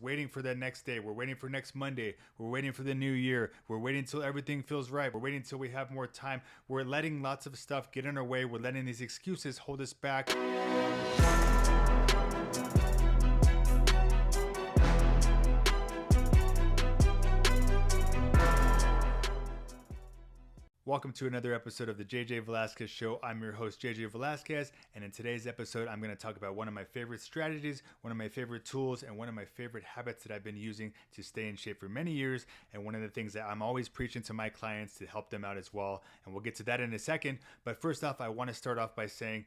waiting for that next day. We're waiting for next Monday. We're waiting for the new year. We're waiting until everything feels right. We're waiting until we have more time. We're letting lots of stuff get in our way. We're letting these excuses hold us back. Welcome to another episode of the JJ Velasquez Show. I'm your host, JJ Velasquez, and in today's episode, I'm going to talk about one of my favorite strategies, one of my favorite tools, and one of my favorite habits that I've been using to stay in shape for many years, and one of the things that I'm always preaching to my clients to help them out as well, and we'll get to that in a second. But first off, I want to start off by saying,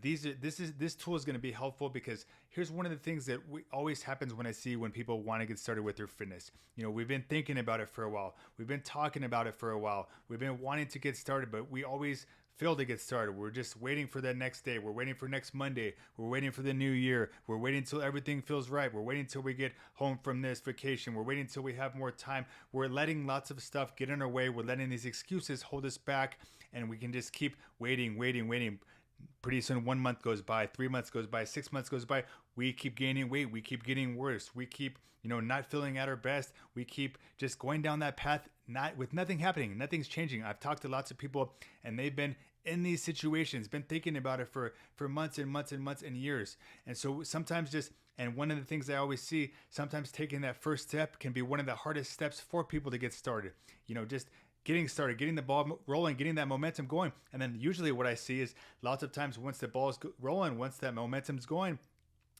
this tool is going to be helpful because here's one of the things that always happens when I see when people want to get started with their fitness. We've been thinking about it for a while. We've been talking about it for a while. We've been wanting to get started, but we always fail to get started. We're just waiting for that next day. We're waiting for next Monday. We're waiting for the new year. We're waiting until everything feels right. We're waiting until we get home from this vacation. We're waiting until we have more time. We're letting lots of stuff get in our way. We're letting these excuses hold us back, and we can just keep waiting. Pretty soon 1 month goes by, 3 months goes by, 6 months goes by. We keep gaining weight. We keep getting worse. We keep, not feeling at our best. We keep just going down that path, with nothing happening. Nothing's changing. I've talked to lots of people, and they've been in these situations, been thinking about it for months and months and months and years. And so sometimes and one of the things I always see, sometimes taking that first step can be one of the hardest steps for people to get started. Just getting started, getting the ball rolling, getting that momentum going. And then usually what I see is lots of times once the ball's rolling, once that momentum's going,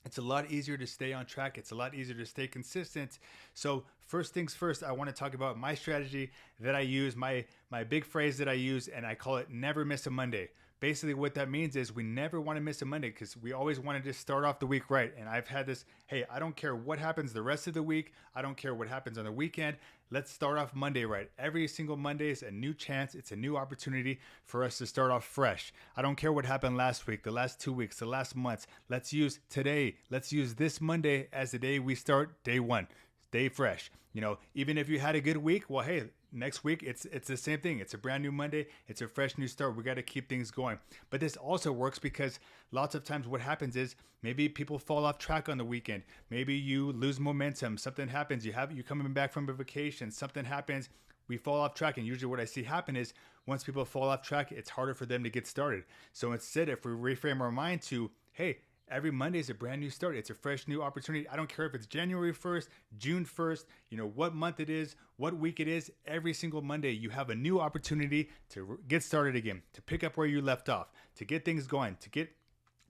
it's a lot easier to stay on track. It's a lot easier to stay consistent. So first things first, I want to talk about my strategy that I use, my big phrase that I use, and I call it never miss a Monday. Basically what that means is we never want to miss a Monday because we always want to just start off the week right. And I've had this, hey, I don't care what happens the rest of the week. I don't care what happens on the weekend. Let's start off Monday right. Every single Monday is a new chance. It's a new opportunity for us to start off fresh. I don't care what happened last week, the last 2 weeks, the last months. Let's use today. Let's use this Monday as the day we start day one. Stay fresh. Even if you had a good week, well, hey, next week it's the same thing. It's a brand new Monday. It's a fresh new start. We got to keep things going. But this also works because lots of times what happens is maybe people fall off track on the weekend. Maybe you lose momentum. Something happens. You're coming back from a vacation. Something happens. We fall off track, and usually what I see happen is once people fall off track, it's harder for them to get started. So instead, if we reframe our mind to, hey, every Monday is a brand new start. It's a fresh new opportunity. I don't care if it's January 1st, June 1st, what month it is, what week it is. Every single Monday, you have a new opportunity to get started again, to pick up where you left off, to get things going, to get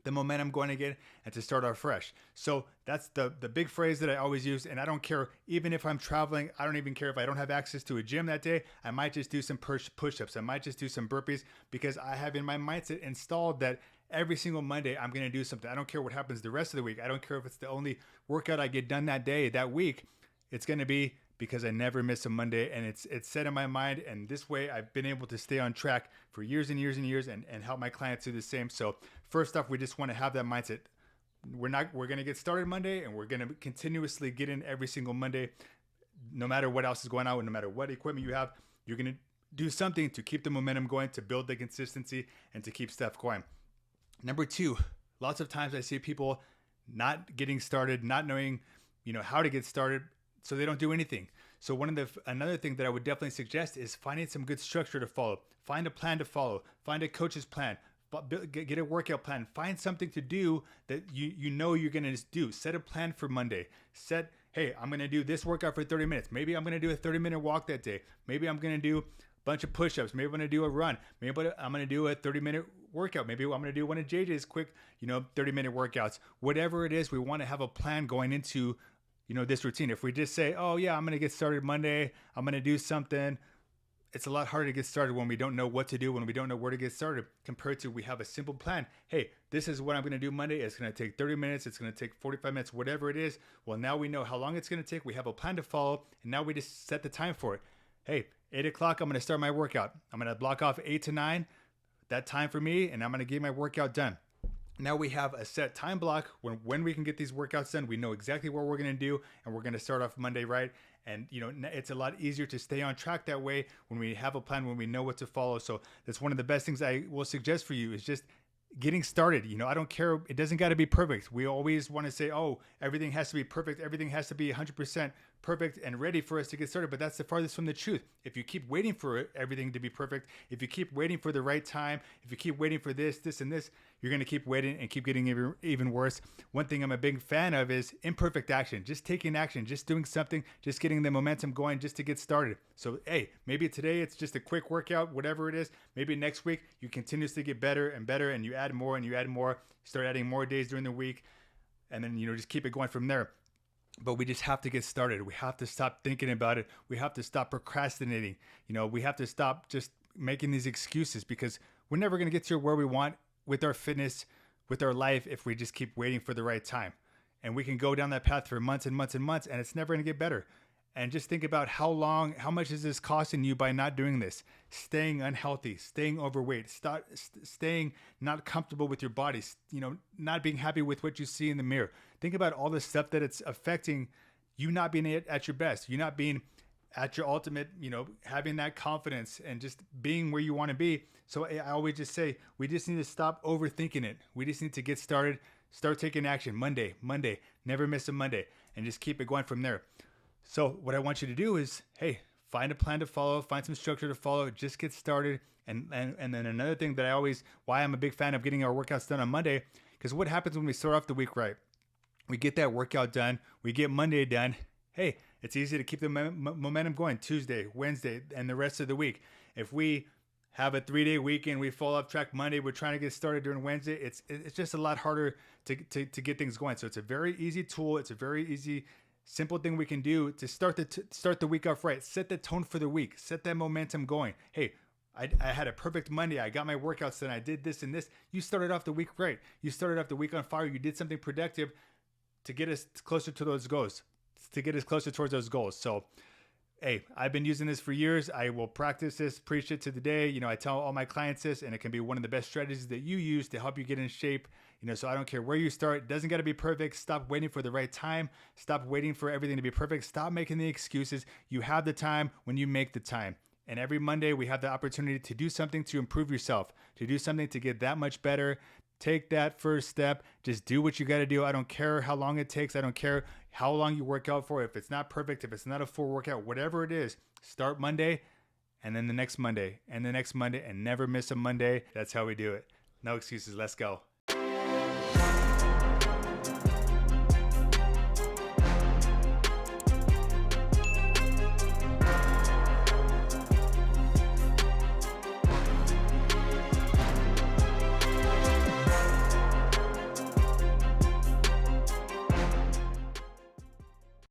the momentum going again, and to start off fresh. So that's the big phrase that I always use. And I don't care, even if I'm traveling, I don't even care if I don't have access to a gym that day. I might just do some push-ups. I might just do some burpees because I have in my mindset installed that every single Monday I'm going to do something. I don't care what happens the rest of the week. I don't care if it's the only workout I get done that day, that week. It's going to be because I never miss a Monday, and it's set in my mind. And this way I've been able to stay on track for years and years and years and help my clients do the same. So first off, we just want to have that mindset. We're going to get started Monday, and we're going to continuously get in every single Monday, no matter what else is going on, no matter what equipment you have. You're going to do something to keep the momentum going, to build the consistency, and to keep stuff going. Number two, lots of times I see people not getting started, not knowing, how to get started, so they don't do anything. So another thing that I would definitely suggest is finding some good structure to follow. Find a plan to follow. Find a coach's plan. Get a workout plan. Find something to do that you know you're going to do. Set a plan for Monday. Hey, I'm going to do this workout for 30 minutes. Maybe I'm going to do a 30-minute walk that day. Maybe I'm going to do bunch of push-ups. Maybe I'm going to do a run. Maybe I'm going to do a 30-minute workout. Maybe I'm going to do one of JJ's quick, 30-minute workouts. Whatever it is, we want to have a plan going into, this routine. If we just say, oh yeah, I'm going to get started Monday, I'm going to do something, it's a lot harder to get started when we don't know what to do, when we don't know where to get started, compared to we have a simple plan. Hey, this is what I'm going to do Monday. It's going to take 30 minutes. It's going to take 45 minutes, whatever it is. Well, now we know how long it's going to take. We have a plan to follow, and now we just set the time for it. Hey, 8 o'clock, I'm going to start my workout. I'm going to block off 8 to 9, that time for me, and I'm going to get my workout done. Now we have a set time block when we can get these workouts done. We know exactly what we're going to do, and we're going to start off Monday right. And it's a lot easier to stay on track that way when we have a plan, when we know what to follow. So that's one of the best things I will suggest for you is just getting started. I don't care. It doesn't got to be perfect. We always want to say, oh, everything has to be perfect. Everything has to be 100% perfect and ready for us to get started. But that's the farthest from the truth. If you keep waiting for everything to be perfect, if you keep waiting for the right time, if you keep waiting for this, and this, you're going to keep waiting and keep getting even worse. One thing I'm a big fan of is imperfect action. Just taking action, just doing something, just getting the momentum going just to get started. So, hey, maybe today it's just a quick workout, whatever it is. Maybe next week you continuously get better and better, and you add more and you add more. Start adding more days during the week, and then just keep it going from there. But we just have to get started. We have to stop thinking about it. We have to stop procrastinating. We have to stop just making these excuses, because we're never going to get to where we want with our fitness, with our life, if we just keep waiting for the right time. And we can go down that path for months and months and months, and it's never going to get better. And just think about how much is this costing you by not doing this? Staying unhealthy, staying overweight, staying not comfortable with your body, not being happy with what you see in the mirror. Think about all the stuff that it's affecting you, not being at your best, you not being at your ultimate, having that confidence and just being where you want to be. So I always just say, we just need to stop overthinking it. We just need to get started, start taking action. Monday, never miss a Monday, and just keep it going from there. So what I want you to do is, hey, find a plan to follow, find some structure to follow, just get started. And then another thing that why I'm a big fan of getting our workouts done on Monday, because what happens when we start off the week right? We get that workout done, we get Monday done. Hey, it's easy to keep the momentum going Tuesday, Wednesday, and the rest of the week. If we have a 3-day weekend, we fall off track Monday, we're trying to get started during Wednesday, it's just a lot harder to get things going. So it's a very easy tool. It's a very easy, simple thing we can do to start the week off right. Set the tone for the week. Set that momentum going. Hey, I had a perfect Monday. I got my workouts done. I did this and this. You started off the week right. You started off the week on fire. You did something productive to get us closer to those goals, to get us closer towards those goals. So, hey, I've been using this for years. I will practice this, preach it to the day. I tell all my clients this, and it can be one of the best strategies that you use to help you get in shape. So I don't care where you start. It doesn't got to be perfect. Stop waiting for the right time. Stop waiting for everything to be perfect. Stop making the excuses. You have the time when you make the time. And every Monday we have the opportunity to do something to improve yourself, to do something to get that much better. Take that first step. Just do what you got to do. I don't care how long it takes. I don't care how long you work out for. If it's not perfect, if it's not a full workout, whatever it is, start Monday, and then the next Monday, and the next Monday, and never miss a Monday. That's how we do it. No excuses. Let's go.